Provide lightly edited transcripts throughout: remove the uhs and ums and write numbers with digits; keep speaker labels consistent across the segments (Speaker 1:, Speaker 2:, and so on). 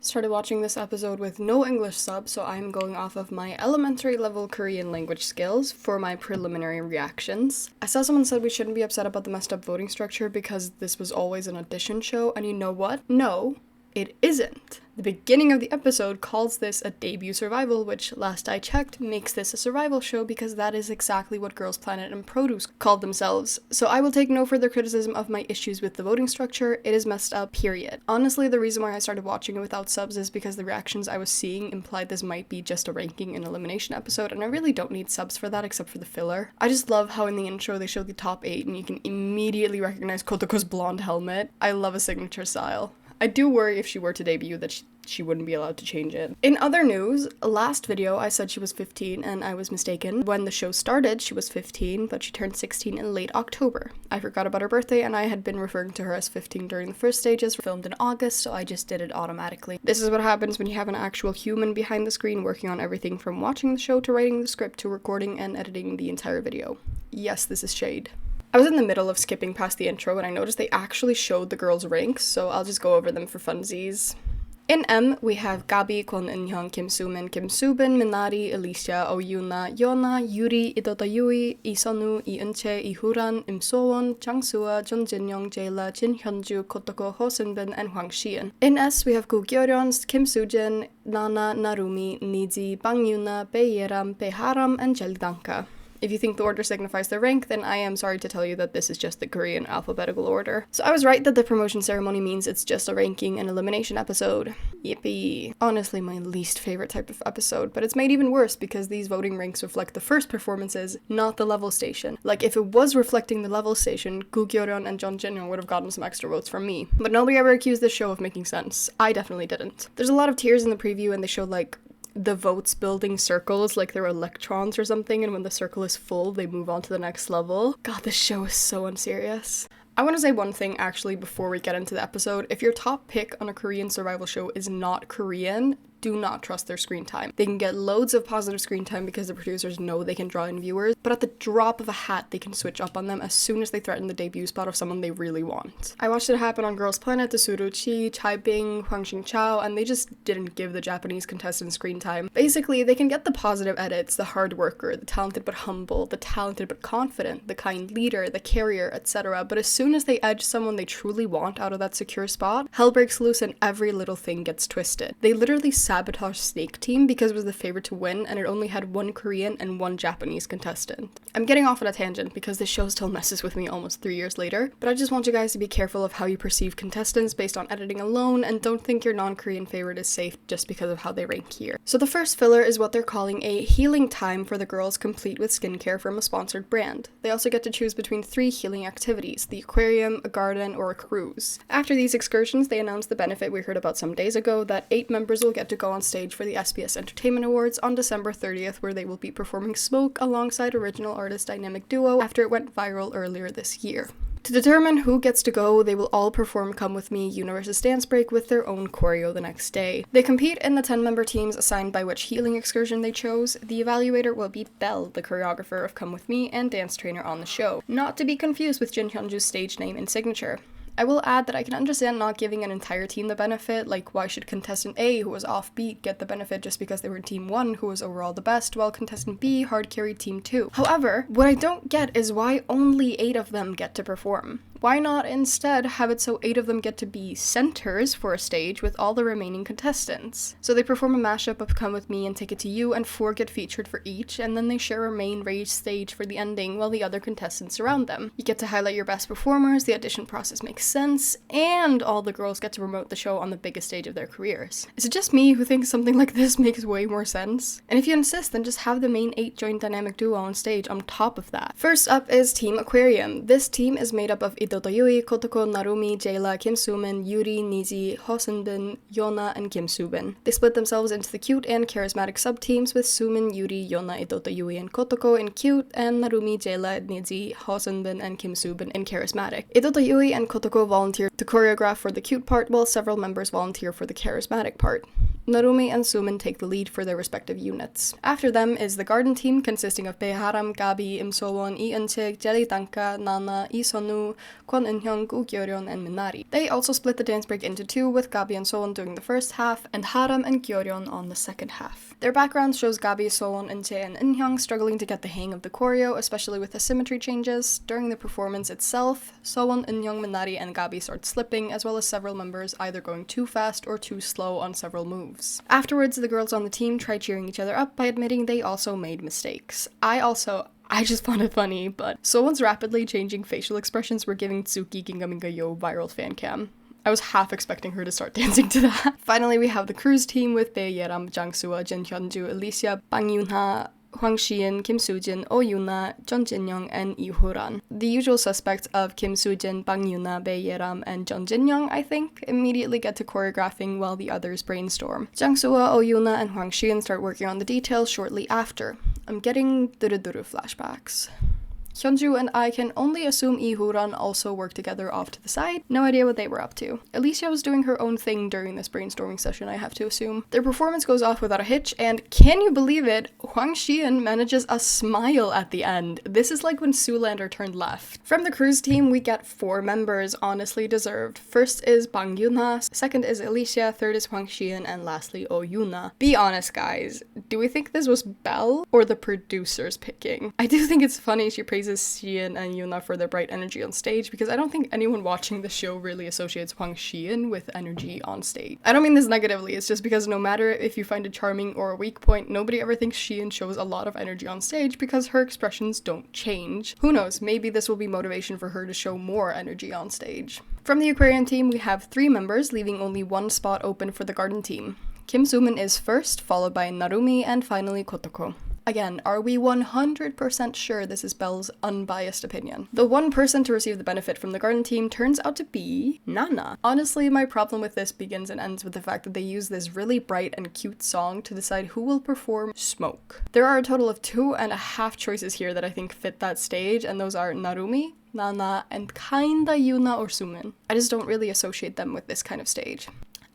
Speaker 1: Started watching this episode with no English sub, so I'm going off of my elementary level Korean language skills for my preliminary reactions. I saw someone said we shouldn't be upset about the messed up voting structure because this was always an audition show, and you know what? No, it isn't. The beginning of the episode calls this a debut survival, which, last I checked, makes this a survival show because that is exactly what Girls Planet and Produce called themselves. So I will take no further criticism of my issues with the voting structure. It is messed up, period. Honestly, the reason why I started watching it without subs is because the reactions I was seeing implied this might be just a ranking and elimination episode, and I really don't need subs for that except for the filler. I just love how in the intro they show the top 8 and you can immediately recognize Kotoko's blonde helmet. I love a signature style. I do worry if she were to debut that she wouldn't be allowed to change it. In other news, last video I said she was 15 and I was mistaken. When the show started, she was 15, but she turned 16 in late October. I forgot about her birthday and I had been referring to her as 15 during the first stages, filmed in August, so I just did it automatically. This is what happens when you have an actual human behind the screen working on everything from watching the show to writing the script to recording and editing the entire video. Yes, this is shade. I was in the middle of skipping past the intro and I noticed they actually showed the girls' ranks, so I'll just go over them for funsies. In M, we have Gabi, Kwon Eunhyung, Kim Soomin, Kim Soobin, Minari, Alicia, Oyuna, Yona, Yuri, Idota Yui, Isonu, Eunche, Ihuran, Im Sowon, Jang Sua, Jun Jin-young, Jaela, Jin Hyunju, Kotoko, Ho Seunbin, and Hwang Shiin. In S, we have Gu Gyeoryeon, Kim Soojin, Nana, Narumi, Nizi, Bang Yuna, Bae Yeram, Bae Haram, and Jeldanka. If you think the order signifies their rank, then I am sorry to tell you that this is just the Korean alphabetical order. So I was right that the promotion ceremony means it's just a ranking and elimination episode. Yippee. Honestly, my least favorite type of episode, but it's made even worse because these voting ranks reflect the first performances, not the level station. Like, if it was reflecting the level station, Gu Gyeoryeon and Jun Jin-young would have gotten some extra votes from me. But nobody ever accused this show of making sense. I definitely didn't. There's a lot of tears in the preview and they showed, like, the votes building circles like they're electrons or something, and when the circle is full, they move on to the next level. God, this show is so unserious. I want to say one thing actually before we get into the episode. If your top pick on a Korean survival show is not Korean, do not trust their screen time. They can get loads of positive screen time because the producers know they can draw in viewers, but at the drop of a hat, they can switch up on them as soon as they threaten the debut spot of someone they really want. I watched it happen on Girls Planet to Suru Chi, Chai Bing, Hwang Xing-chao, and they just didn't give the Japanese contestants screen time. Basically, they can get the positive edits, the hard worker, the talented but humble, the talented but confident, the kind leader, the carrier, etc. But as soon as they edge someone they truly want out of that secure spot, hell breaks loose and every little thing gets twisted. They literally sabotage Snake Team because it was the favorite to win and it only had one Korean and one Japanese contestant. I'm getting off on a tangent because this show still messes with me almost 3 years later, but I just want you guys to be careful of how you perceive contestants based on editing alone and don't think your non-Korean favorite is safe just because of how they rank here. So the first filler is what they're calling a healing time for the girls, complete with skincare from a sponsored brand. They also get to choose between 3 healing activities: the aquarium, a garden, or a cruise. After these excursions, they announced the benefit we heard about some days ago, that 8 members will get to go on stage for the SBS Entertainment Awards on December 30th, where they will be performing Smoke alongside original artist Dynamic Duo after it went viral earlier this year. To determine who gets to go, they will all perform Come With Me Universe's Dance Break with their own choreo the next day. They compete in the 10-member teams assigned by which healing excursion they chose. The evaluator will be Belle, the choreographer of Come With Me and dance trainer on the show, not to be confused with Jin Hyunju's stage name and signature. I will add that I can understand not giving an entire team the benefit, like why should contestant A, who was offbeat, get the benefit just because they were team 1, who was overall the best, while contestant B hard carried team 2. However, what I don't get is why only 8 of them get to perform. Why not instead have it so 8 of them get to be centers for a stage with all the remaining contestants? So they perform a mashup of Come With Me and Take It To You, and 4 get featured for each, and then they share a main rage stage for the ending while the other contestants surround them. You get to highlight your best performers, the audition process makes sense, and all the girls get to promote the show on the biggest stage of their careers. Is it just me who thinks something like this makes way more sense? And if you insist, then just have the main 8 join Dynamic Duo on stage on top of that. First up is Team Aquarium. This team is made up of Idota Yui, Kotoko, Narumi, Jaela, Kim Soomin, Yuri, Nizi, Ho Seunbin, Yona, and Kim Soobin. They split themselves into the cute and charismatic sub-teams with Soomin, Yuri, Yona, Idota Yui, and Kotoko in cute, and Narumi, Jaela, Nizi, Ho Seunbin, and Kim Soobin in charismatic. Idota Yui and Kotoko volunteer to choreograph for the cute part, while several members volunteer for the charismatic part. Narumi and Sumin take the lead for their respective units. After them is the garden team consisting of Baeharam, Gabi, Im So-won, Lee Eun-sik, Jelly Danka, Nana, Lee Sun-woo, Kwon Eun-hyung, Gu Gyeoryeon, and Minari. They also split the dance break into two, with Gabi and So-won doing the first half, and Haram and Gyeoryeon on the second half. Their background shows Gabi, So-won, Eun-tae, and Eun-hyung struggling to get the hang of the choreo, especially with the symmetry changes. During the performance itself, So-won, Eun-hyung, Minari, and Gabi start slipping, as well as several members either going too fast or too slow on several moves. Afterwards, the girls on the team try cheering each other up by admitting they also made mistakes. I just found it funny, but So-won's rapidly changing facial expressions were giving Tsuki Gingaminga Yo viral fan cam. I was half expecting her to start dancing to that. Finally, we have the cruise team with Bae Yeram, Jang Soo-ah, Jin Hyunju, Alicia, Bang Yoon-ha, Hwang Shi-in, Kim Soo-jin, Oh Yoon-na, Jeon Jin-young, and Lee Ho-ran. The usual suspects of Kim Soo-jin, Bang Yoon-na, Bae Yeram, and Jeon Jin-young, I think, immediately get to choreographing while the others brainstorm. Jang Soo-ah, Oh Yoon-na, and Hwang Shi-in start working on the details shortly after. I'm getting duru-duru flashbacks. Hyunju and I can only assume Lee Ho-ran also worked together off to the side. No idea what they were up to. Alicia was doing her own thing during this brainstorming session, I have to assume. Their performance goes off without a hitch, and can you believe it? Hwang Shi-in manages a smile at the end. This is like when Zoolander turned left. From the cruise team, we get 4 members, honestly deserved. First is Bang Yoon-ha, second is Alicia, third is Hwang Shi-in, and lastly Oh Yoon-na. Be honest, guys. Do we think this was Belle or the producers picking? I do think it's funny she praises Shi-in and Yoon-na for their bright energy on stage, because I don't think anyone watching the show really associates Hwang Shi-in with energy on stage. I don't mean this negatively, it's just because no matter if you find it charming or a weak point, nobody ever thinks Shi-in shows a lot of energy on stage because her expressions don't change. Who knows, maybe this will be motivation for her to show more energy on stage. From the Aquarium team, we have 3 members, leaving only 1 spot open for the Garden team. Kim Soo-min is first, followed by Narumi, and finally Kotoko. Again, are we 100% sure this is Belle's unbiased opinion? The one person to receive the benefit from the garden team turns out to be Nana. Honestly, my problem with this begins and ends with the fact that they use this really bright and cute song to decide who will perform Smoke. There are a total of 2.5 choices here that I think fit that stage, and those are Narumi, Nana, and kinda Yuna or Sumin. I just don't really associate them with this kind of stage.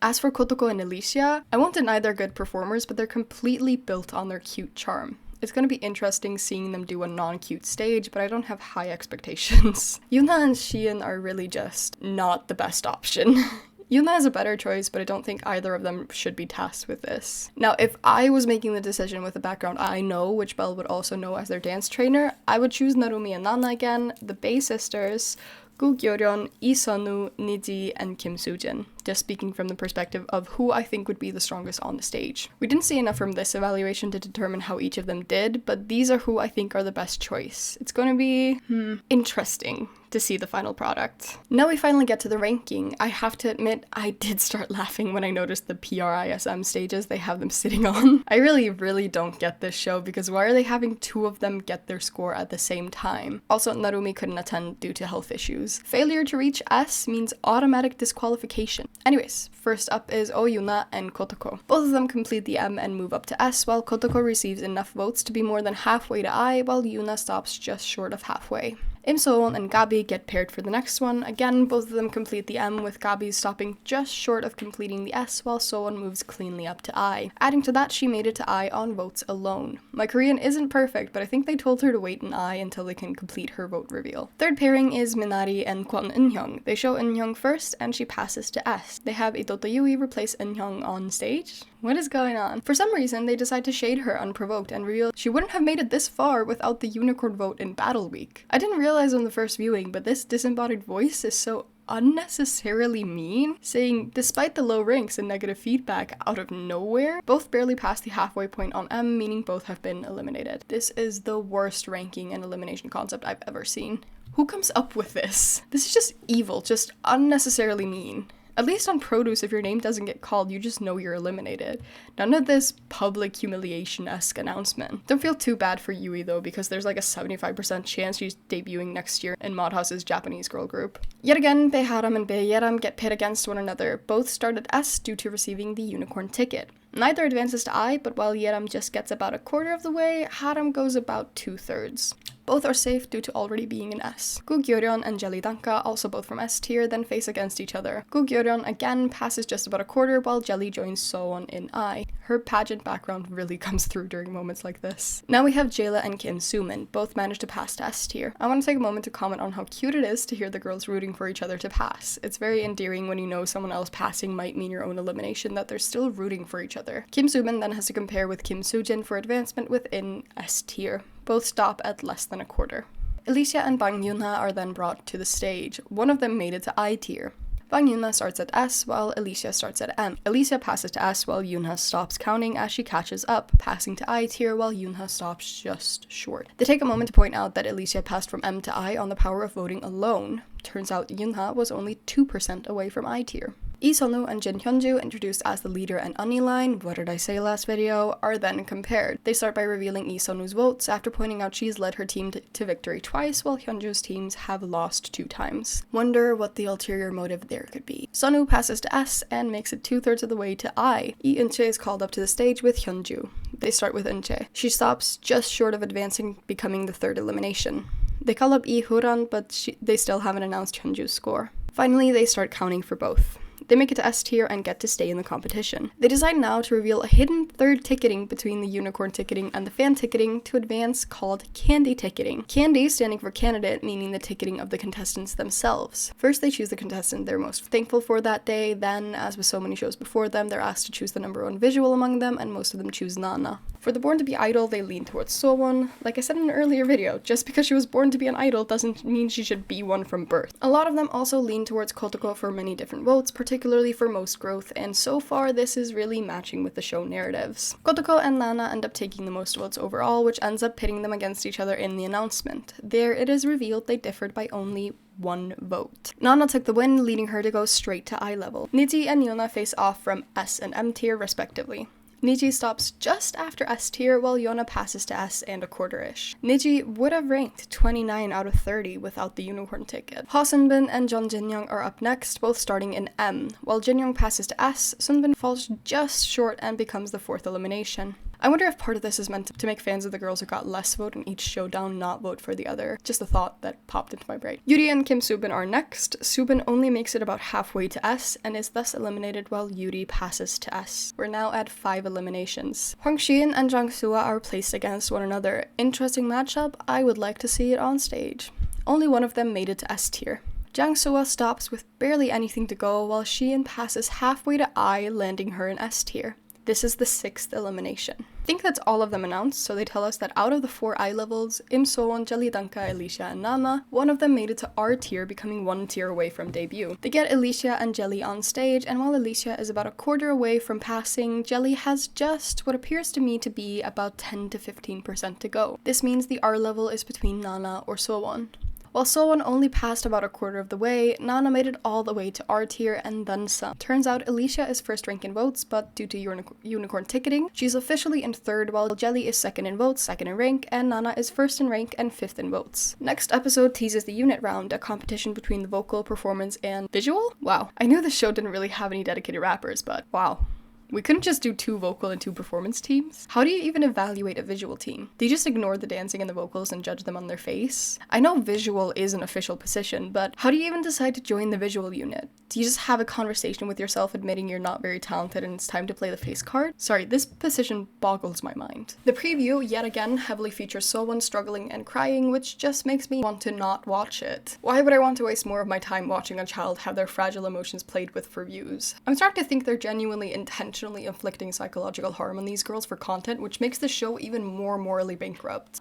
Speaker 1: As for Kotoko and Alicia, I won't deny they're good performers, but they're completely built on their cute charm. It's gonna be interesting seeing them do a non-cute stage, but I don't have high expectations. Yoona and Shi-in are really just not the best option. Yoona is a better choice, but I don't think either of them should be tasked with this. Now, if I was making the decision with a background I know, which Belle would also know as their dance trainer, I would choose Narumi and Nana again, the Bae sisters, Gu Gyeoryeon, Lee Sun-woo, Niji, and Kim Soo-jin, just speaking from the perspective of who I think would be the strongest on the stage. We didn't see enough from this evaluation to determine how each of them did, but these are who I think are the best choice. It's going to be interesting to see the final product. Now we finally get to the ranking. I have to admit, I did start laughing when I noticed the PRISM stages they have them sitting on. I really don't get this show, because why are they having 2 of them get their score at the same time? Also, Narumi couldn't attend due to health issues. Failure to reach S means automatic disqualification. Anyways, first up is Oh Yoona and Kotoko. Both of them complete the M and move up to S, while Kotoko receives enough votes to be more than halfway to I, while Yoona stops just short of halfway. Im So-won and Gabi get paired for the next one. Again, both of them complete the M, with Gabi stopping just short of completing the S, while So-won moves cleanly up to I. Adding to that, she made it to I on votes alone. My Korean isn't perfect, but I think they told her to wait in I until they can complete her vote reveal. Third pairing is Minari and Kwon Eun-hyung. They show Eun-hyung first, and she passes to S. They have Itoto Yui replace Eun-hyung on stage. What is going on? For some reason, they decide to shade her unprovoked and reveal she wouldn't have made it this far without the unicorn vote in Battle Week. I didn't realize on the first viewing, but this disembodied voice is so unnecessarily mean, saying despite the low ranks and negative feedback out of nowhere, both barely passed the halfway point on M, meaning both have been eliminated. This is the worst ranking and elimination concept I've ever seen. Who comes up with this? This is just evil, just unnecessarily mean. At least on Produce, if your name doesn't get called, you just know you're eliminated. None of this public humiliation-esque announcement. Don't feel too bad for Yui though, because there's like a 75% chance she's debuting next year in Madhouse's Japanese girl group. Yet again, Baeharam and Baeyeram get pit against one another. Both start at S due to receiving the unicorn ticket. Neither advances to I, but while Yeram just gets about a quarter of the way, Haram goes about 2/3. Both are safe due to already being in S. Gugyeoryeon and Jelly-danka, also both from S tier, then face against each other. Gugyeoryeon again passes just about a quarter, while Jelly joins Sowon in I. Her pageant background really comes through during moments like this. Now we have Jayla and Kim Soomin, both managed to pass to S tier. I want to take a moment to comment on how cute it is to hear the girls rooting for each other to pass. It's very endearing when you know someone else passing might mean your own elimination that they're still rooting for each other. Kim Soomin then has to compare with Kim Soojin for advancement within S tier. Both stop at less than a quarter. Alicia and Bang Yoonha are then brought to the stage. One of them made it to I tier. Bang Yoonha starts at S while Alicia starts at M. Alicia passes to S while Yoonha stops counting as she catches up, passing to I tier while Yoonha stops just short. They take a moment to point out that Alicia passed from M to I on the power of voting alone. Turns out Yoonha was only 2% away from I tier. Lee Sonu and Jin Hyunju, introduced as the leader and Unni line, what did I say last video, are then compared. They start by revealing Lee Sonu's votes after pointing out she's led her team to victory twice while Hyunju's teams have lost 2 times. Wonder what the ulterior motive there could be. Sonu passes to S and makes it 2/3 of the way to I. Lee Eunche is called up to the stage with Hyunju. They start with Eunche. She stops just short of advancing, becoming the 3rd elimination. They call up Lee Huran, but they still haven't announced Hyunju's score. Finally, they start counting for both. They make it to S tier and get to stay in the competition. They decide now to reveal a hidden 3rd ticketing between the unicorn ticketing and the fan ticketing to advance called candy ticketing. Candy standing for candidate, meaning the ticketing of the contestants themselves. First they choose the contestant they're most thankful for that day, then, as with so many shows before them, they're asked to choose the number 1 visual among them, and most of them choose Nana. For the Born to be Idol, they lean towards Sowon. Like I said in an earlier video, just because she was born to be an idol doesn't mean she should be one from birth. A lot of them also lean towards Kotoko for many different votes, particularly for most growth, and so far this is really matching with the show narratives. Kotoko and Nana end up taking the most votes overall, which ends up pitting them against each other in the announcement. There it is revealed they differed by only 1 vote. Nana took the win, leading her to go straight to I level. Niji and Yona face off from S and M tier respectively. Niji stops just after S tier while Yona passes to S and a quarter-ish. Niji would have ranked 29 out of 30 without the unicorn ticket. Ha Sunbin and Jeon Jinyoung are up next, both starting in M. While Jinyoung passes to S, Sunbin falls just short and becomes the 4th elimination. I wonder if part of this is meant to make fans of the girls who got less vote in each showdown not vote for the other. Just a thought that popped into my brain. Yuri and Kim Soobin are next. Soobin only makes it about halfway to S and is thus eliminated while Yuri passes to S. We're now at 5 eliminations. Hwang Shiin and Jang Sua are placed against one another. Interesting matchup, I would like to see it on stage. Only one of them made it to S tier. Jang Sua stops with barely anything to go while Shiin passes halfway to I, landing her in S tier. This is the 6th elimination. I think that's all of them announced, so they tell us that out of the 4 I levels, Im Sowon, Jelly-danka, Alicia, and Nana, one of them made it to R tier, becoming 1 tier away from debut. They get Alicia and Jelly on stage, and while Alicia is about a quarter away from passing, Jelly has just what appears to me to be about 10 to 15% to go. This means the R level is between Nana or Sowon. While Sowon only passed about a quarter of the way, Nana made it all the way to R tier and then some. Turns out Alicia is 1st rank in votes, but due to unicorn ticketing, she's officially in 3rd while Jelly is 2nd in votes, 2nd in rank, and Nana is 1st in rank and 5th in votes. Next episode teases the unit round, a competition between the vocal, performance, and visual? Wow. I knew the show didn't really have any dedicated rappers, but wow. We couldn't just do 2 vocal and 2 performance teams? How do you even evaluate a visual team? Do you just ignore the dancing and the vocals and judge them on their face? I know visual is an official position, but how do you even decide to join the visual unit? Do you just have a conversation with yourself admitting you're not very talented and it's time to play the face card? Sorry, this position boggles my mind. The preview, yet again, heavily features Sowon struggling and crying, which just makes me want to not watch it. Why would I want to waste more of my time watching a child have their fragile emotions played with for views? I'm starting to think they're genuinely intentionally inflicting psychological harm on these girls for content, which makes the show even more morally bankrupt.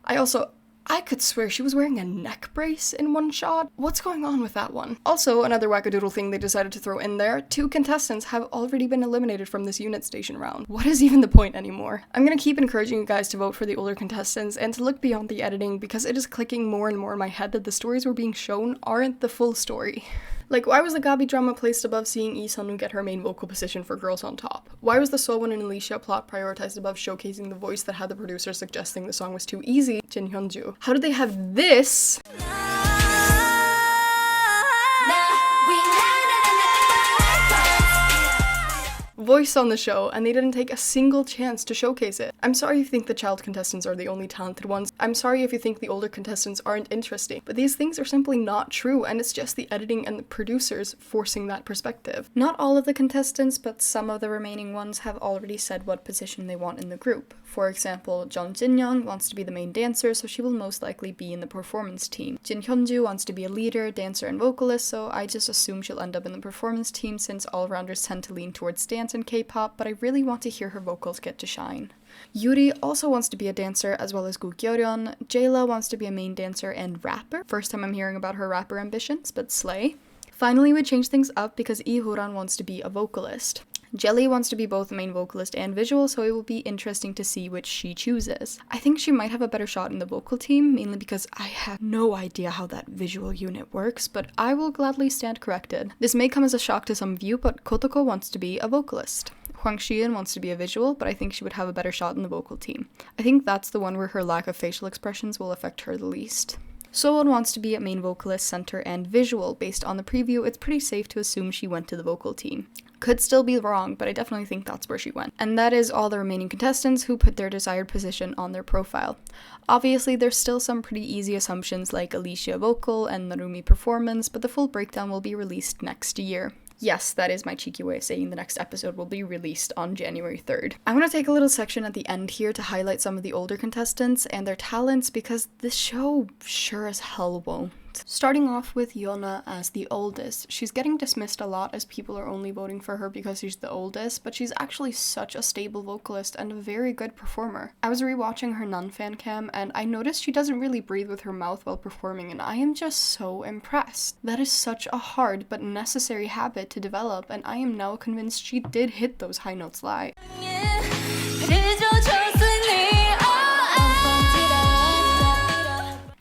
Speaker 1: I could swear she was wearing a neck brace in one shot. What's going on with that one? Also, another wackadoodle thing they decided to throw in there, 2 contestants have already been eliminated from this unit station round. What is even the point anymore? I'm gonna keep encouraging you guys to vote for the older contestants and to look beyond the editing because it is clicking more and more in my head that the stories we're being shown aren't the full story. Like, why was the Gabi drama placed above seeing Lee Sonu get her main vocal position for Girls on Top? Why was the Sowon and Alicia plot prioritized above showcasing the voice that had the producer suggesting the song was too easy, Jin Hyunju? How did they have this? voice on the show, and they didn't take a single chance to showcase it. I'm sorry if you think the child contestants are the only talented ones. I'm sorry if you think the older contestants aren't interesting, but these things are simply not true, and it's just the editing and the producers forcing that perspective. Not all of the contestants, but some of the remaining ones have already said what position they want in the group. For example, Jung Jin-young wants to be the main dancer, so she will most likely be in the performance team. Jin Hyunju wants to be a leader, dancer, and vocalist, so I just assume she'll end up in the performance team since all-rounders tend to lean towards dance and K-pop, but I really want to hear her vocals get to shine. Yuri also wants to be a dancer as well as Gu Gyeoryeon. Jayla wants to be a main dancer and rapper. First time I'm hearing about her rapper ambitions, but slay. Finally, we change things up because Lee Horan wants to be a vocalist. Jelly wants to be both main vocalist and visual, so it will be interesting to see which she chooses. I think she might have a better shot in the vocal team, mainly because I have no idea how that visual unit works, but I will gladly stand corrected. This may come as a shock to some of you, but Kotoko wants to be a vocalist. Hwang Shiin wants to be a visual, but I think she would have a better shot in the vocal team. I think that's the one where her lack of facial expressions will affect her the least. Sowon wants to be a main vocalist, center, and visual. Based on the preview, it's pretty safe to assume she went to the vocal team. Could still be wrong, but I definitely think that's where she went. And that is all the remaining contestants who put their desired position on their profile. Obviously, there's still some pretty easy assumptions like Alicia vocal and Narumi performance, but the full breakdown will be released next year. Yes, that is my cheeky way of saying the next episode will be released on January 3rd. I'm going to take a little section at the end here to highlight some of the older contestants and their talents because this show sure as hell won't. Starting off with Yona as the oldest. She's getting dismissed a lot as people are only voting for her because she's the oldest, but she's actually such a stable vocalist and a very good performer. I was rewatching her Nun fan cam and I noticed she doesn't really breathe with her mouth while performing, and I am just so impressed. That is such a hard but necessary habit to develop, and I am now convinced she did hit those high notes live.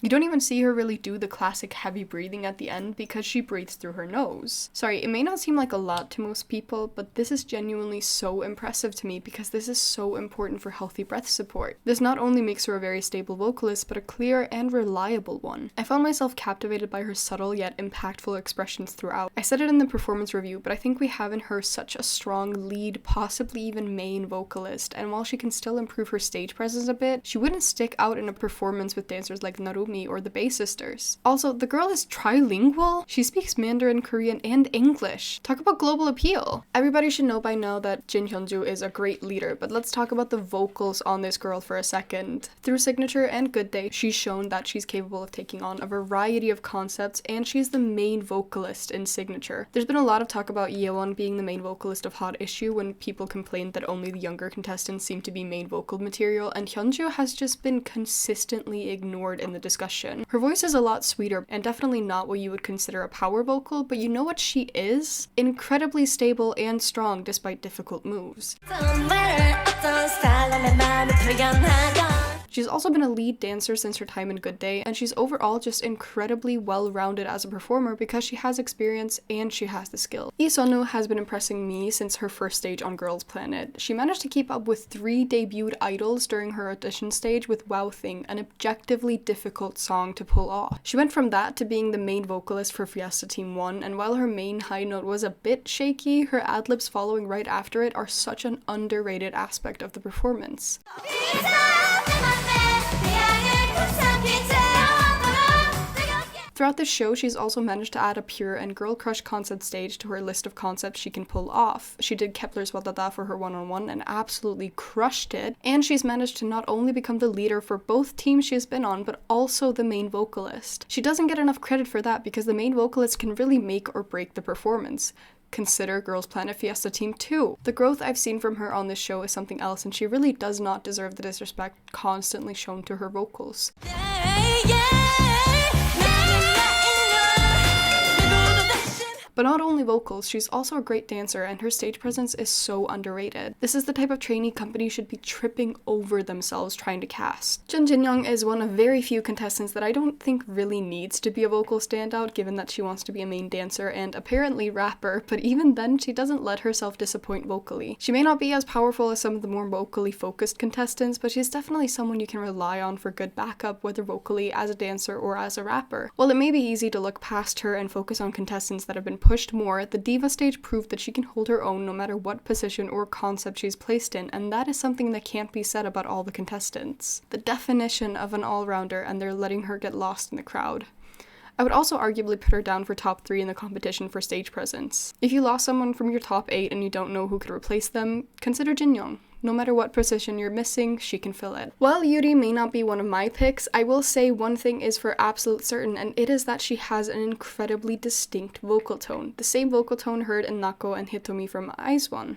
Speaker 1: You don't even see her really do the classic heavy breathing at the end because she breathes through her nose. Sorry, it may not seem like a lot to most people, but this is genuinely so impressive to me because this is so important for healthy breath support. This not only makes her a very stable vocalist, but a clear and reliable one. I found myself captivated by her subtle yet impactful expressions throughout. I said it in the performance review, but I think we have in her such a strong lead, possibly even main vocalist, and while she can still improve her stage presence a bit, she wouldn't stick out in a performance with dancers like Narumi or the Bay Sisters. Also, the girl is trilingual. She speaks Mandarin, Korean, and English. Talk about global appeal. Everybody should know by now that Jin Hyunju is a great leader, but let's talk about the vocals on this girl for a second. Through Signature and Good Day, she's shown that she's capable of taking on a variety of concepts, and she's the main vocalist in Signature. There's been a lot of talk about Yeowon being the main vocalist of Hot Issue when people complained that only the younger contestants seem to be main vocal material, and Hyunju has just been consistently ignored in the discussion. Her voice is a lot sweeter and definitely not what you would consider a power vocal, but you know what she is? Incredibly stable and strong despite difficult moves. She's also been a lead dancer since her time in Good Day, and she's overall just incredibly well-rounded as a performer because she has experience and she has the skill. Lee Sonu has been impressing me since her first stage on Girls Planet. She managed to keep up with 3 debuted idols during her audition stage with Wow Thing, an objectively difficult song to pull off. She went from that to being the main vocalist for Fiesta Team 1, and while her main high note was a bit shaky, her ad-libs following right after it are such an underrated aspect of the performance. Throughout the show, she's also managed to add a pure and girl crush concept stage to her list of concepts she can pull off. She did Kepler's Wadada for her one-on-one and absolutely crushed it, and she's managed to not only become the leader for both teams she's been on, but also the main vocalist. She doesn't get enough credit for that because the main vocalist can really make or break the performance. Consider Girls Planet Fiesta Team 2. The growth I've seen from her on this show is something else, and she really does not deserve the disrespect constantly shown to her vocals. But not only vocals, she's also a great dancer, and her stage presence is so underrated. This is the type of trainee companies should be tripping over themselves trying to cast. Jun Jin-young is one of very few contestants that I don't think really needs to be a vocal standout, given that she wants to be a main dancer and apparently rapper, but even then she doesn't let herself disappoint vocally. She may not be as powerful as some of the more vocally focused contestants, but she's definitely someone you can rely on for good backup, whether vocally, as a dancer, or as a rapper. While it may be easy to look past her and focus on contestants that have been put pushed more, the diva stage proved that she can hold her own no matter what position or concept she's placed in, and that is something that can't be said about all the contestants. The definition of an all-rounder, and they're letting her get lost in the crowd. I would also arguably put her down for top 3 in the competition for stage presence. If you lost someone from your top 8 and you don't know who could replace them, consider Jinyoung. No matter what position you're missing, she can fill it. While Yuri may not be one of my picks, I will say one thing is for absolute certain, and it is that she has an incredibly distinct vocal tone. The same vocal tone heard in Nako and Hitomi from IZ*ONE.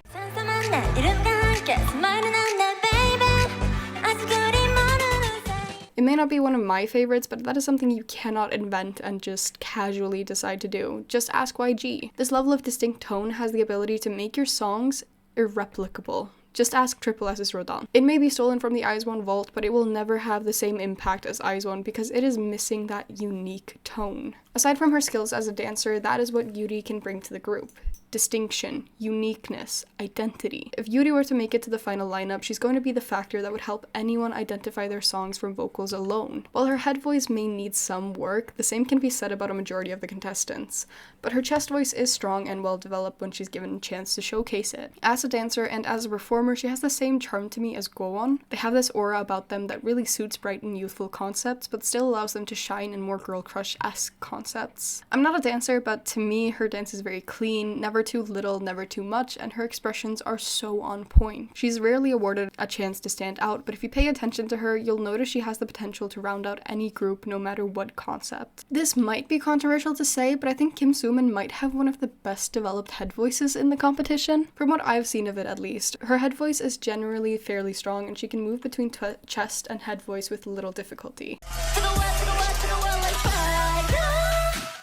Speaker 1: It may not be one of my favorites, but that is something you cannot invent and just casually decide to do. Just ask YG. This level of distinct tone has the ability to make your songs irreplicable. Just ask Triple S's Rodan. It may be stolen from the IZ*ONE vault, but it will never have the same impact as IZ*ONE because it is missing that unique tone. Aside from her skills as a dancer, that is what Yuri can bring to the group. Distinction, uniqueness, identity. If Yuri were to make it to the final lineup, she's going to be the factor that would help anyone identify their songs from vocals alone. While her head voice may need some work, the same can be said about a majority of the contestants. But her chest voice is strong and well developed when she's given a chance to showcase it. As a dancer and as a performer, she has the same charm to me as Gowon. They have this aura about them that really suits bright and youthful concepts, but still allows them to shine in more girl crush-esque concepts. I'm not a dancer, but to me, her dance is very clean, never too little, never too much, and her expressions are so on point. She's rarely awarded a chance to stand out, but if you pay attention to her, you'll notice she has the potential to round out any group no matter what concept. This might be controversial to say, but I think Kim Soomin might have one of the best developed head voices in the competition. From what I've seen of it at least, her head voice is generally fairly strong and she can move between chest and head voice with little difficulty.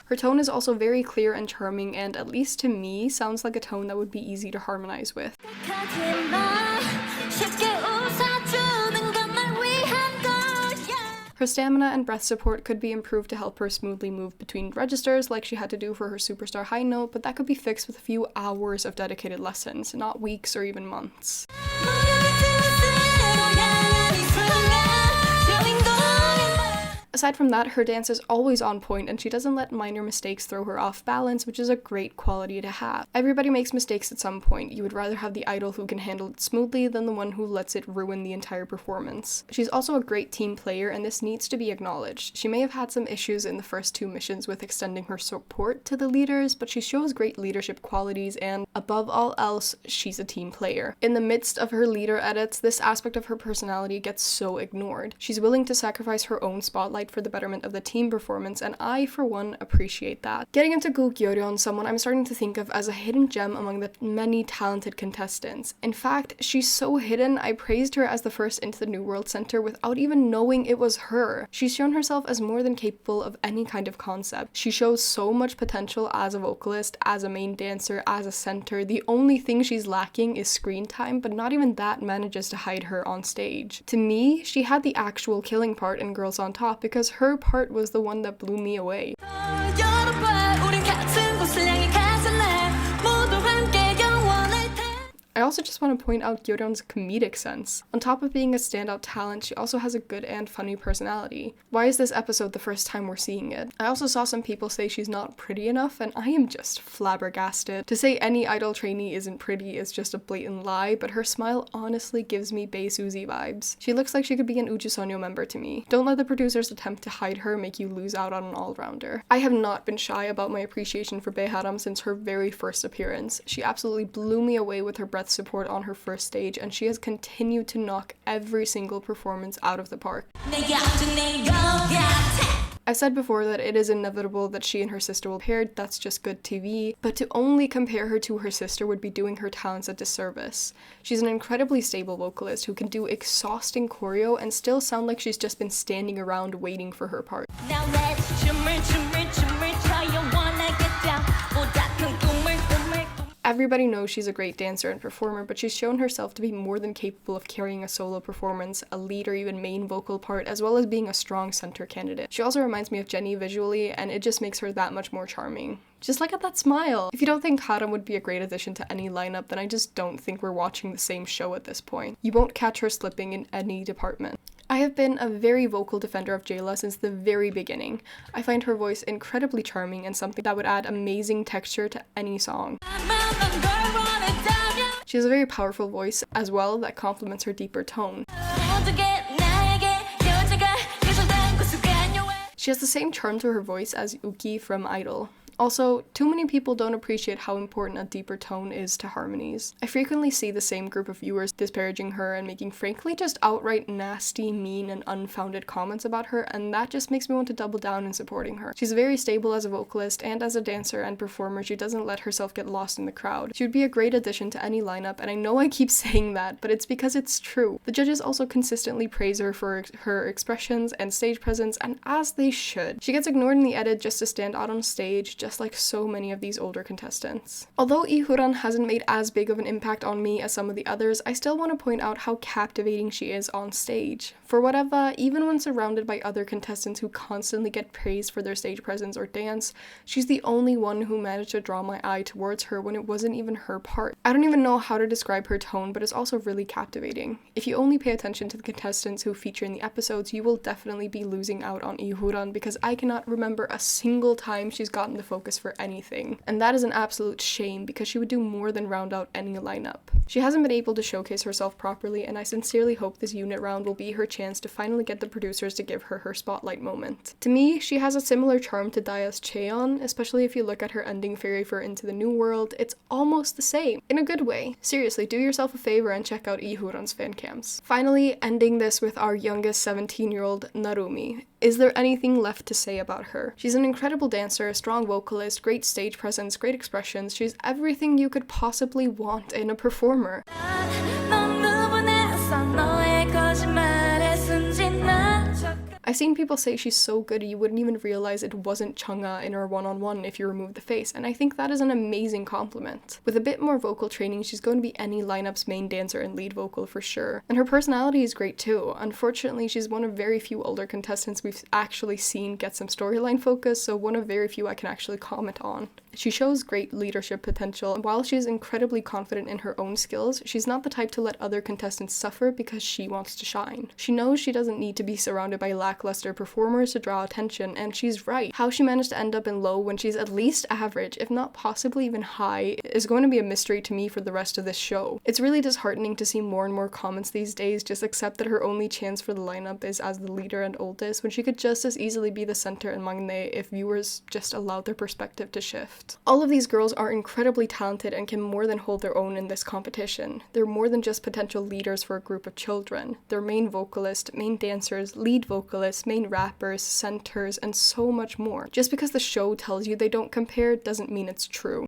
Speaker 1: Her tone is also very clear and charming and, at least to me, sounds like a tone that would be easy to harmonize with. Her stamina and breath support could be improved to help her smoothly move between registers like she had to do for her superstar high note, but that could be fixed with a few hours of dedicated lessons, not weeks or even months. Aside from that, her dance is always on point and she doesn't let minor mistakes throw her off balance, which is a great quality to have. Everybody makes mistakes at some point. You would rather have the idol who can handle it smoothly than the one who lets it ruin the entire performance. She's also a great team player and this needs to be acknowledged. She may have had some issues in the first 2 missions with extending her support to the leaders, but she shows great leadership qualities and, above all else, she's a team player. In the midst of her leader edits, this aspect of her personality gets so ignored. She's willing to sacrifice her own spotlight for the betterment of the team performance, and I, for one, appreciate that. Getting into Gu Gyeoryeon, someone I'm starting to think of as a hidden gem among the many talented contestants. In fact, she's so hidden, I praised her as the first into the New World Center without even knowing it was her. She's shown herself as more than capable of any kind of concept. She shows so much potential as a vocalist, as a main dancer, as a center. The only thing she's lacking is screen time, but not even that manages to hide her on stage. To me, she had the actual killing part in Girls on Top because her part was the one that blew me away. I also just want to point out Gyeoryeon's comedic sense. On top of being a standout talent, she also has a good and funny personality. Why is this episode the first time we're seeing it? I also saw some people say she's not pretty enough, and I am just flabbergasted. To say any idol trainee isn't pretty is just a blatant lie, but her smile honestly gives me Bae Suzy vibes. She looks like she could be an Uju Sonyo member to me. Don't let the producers attempt to hide her make you lose out on an all-rounder. I have not been shy about my appreciation for Bae Haram since her very first appearance. She absolutely blew me away with her breath support on her first stage, and she has continued to knock every single performance out of the park. I've said before that it is inevitable that she and her sister will pair, that's just good TV, but to only compare her to her sister would be doing her talents a disservice. She's an incredibly stable vocalist who can do exhausting choreo and still sound like she's just been standing around waiting for her part. Now let's shimmer, shimmer, shimmer, try you wanna get down. Everybody knows she's a great dancer and performer, but she's shown herself to be more than capable of carrying a solo performance, a lead or even main vocal part, as well as being a strong center candidate. She also reminds me of Jennie visually, and it just makes her that much more charming. Just look at that smile! If you don't think Haram would be a great addition to any lineup, then I just don't think we're watching the same show at this point. You won't catch her slipping in any department. I have been a very vocal defender of Jayla since the very beginning. I find her voice incredibly charming and something that would add amazing texture to any song. She has a very powerful voice as well that complements her deeper tone. She has the same charm to her voice as Uki from Idol. Also, too many people don't appreciate how important a deeper tone is to harmonies. I frequently see the same group of viewers disparaging her and making frankly just outright nasty, mean, and unfounded comments about her, and that just makes me want to double down in supporting her. She's very stable as a vocalist, and as a dancer and performer, she doesn't let herself get lost in the crowd. She would be a great addition to any lineup, and I know I keep saying that, but it's because it's true. The judges also consistently praise her for her expressions and stage presence, and as they should. She gets ignored in the edit just to stand out on stage, just like so many of these older contestants. Although Ihuran hasn't made as big of an impact on me as some of the others, I still want to point out how captivating she is on stage. For whatever, even when surrounded by other contestants who constantly get praised for their stage presence or dance, she's the only one who managed to draw my eye towards her when it wasn't even her part. I don't even know how to describe her tone, but it's also really captivating. If you only pay attention to the contestants who feature in the episodes, you will definitely be losing out on Ihuran because I cannot remember a single time she's gotten the focus for anything, and that is an absolute shame because she would do more than round out any lineup. She hasn't been able to showcase herself properly, and I sincerely hope this unit round will be her chance to finally get the producers to give her her spotlight moment. To me, she has a similar charm to Daya's Cheon, especially if you look at her ending fairy for Into the New World. It's almost the same, in a good way. Seriously, do yourself a favor and check out Ihuran's fan cams. Finally, ending this with our youngest 17-year-old Narumi. Is there anything left to say about her? She's an incredible dancer, a strong vocalist, great stage presence, great expressions. She's everything you could possibly want in a performer. I've seen people say she's so good you wouldn't even realize it wasn't Chungha in her one-on-one if you remove the face, and I think that is an amazing compliment. With a bit more vocal training, she's going to be any lineup's main dancer and lead vocal for sure. And her personality is great too. Unfortunately, she's one of very few older contestants we've actually seen get some storyline focus, so one of very few I can actually comment on. She shows great leadership potential, and while she's incredibly confident in her own skills, she's not the type to let other contestants suffer because she wants to shine. She knows she doesn't need to be surrounded by lackluster performers to draw attention, and she's right. How she managed to end up in low when she's at least average, if not possibly even high, is going to be a mystery to me for the rest of this show. It's really disheartening to see more and more comments these days just accept that her only chance for the lineup is as the leader and oldest, when she could just as easily be the center and maknae if viewers just allowed their perspective to shift. All of these girls are incredibly talented and can more than hold their own in this competition. They're more than just potential leaders for a group of children. They're main vocalists, main dancers, lead vocalists, main rappers, centers, and so much more. Just because the show tells you they don't compare doesn't mean it's true.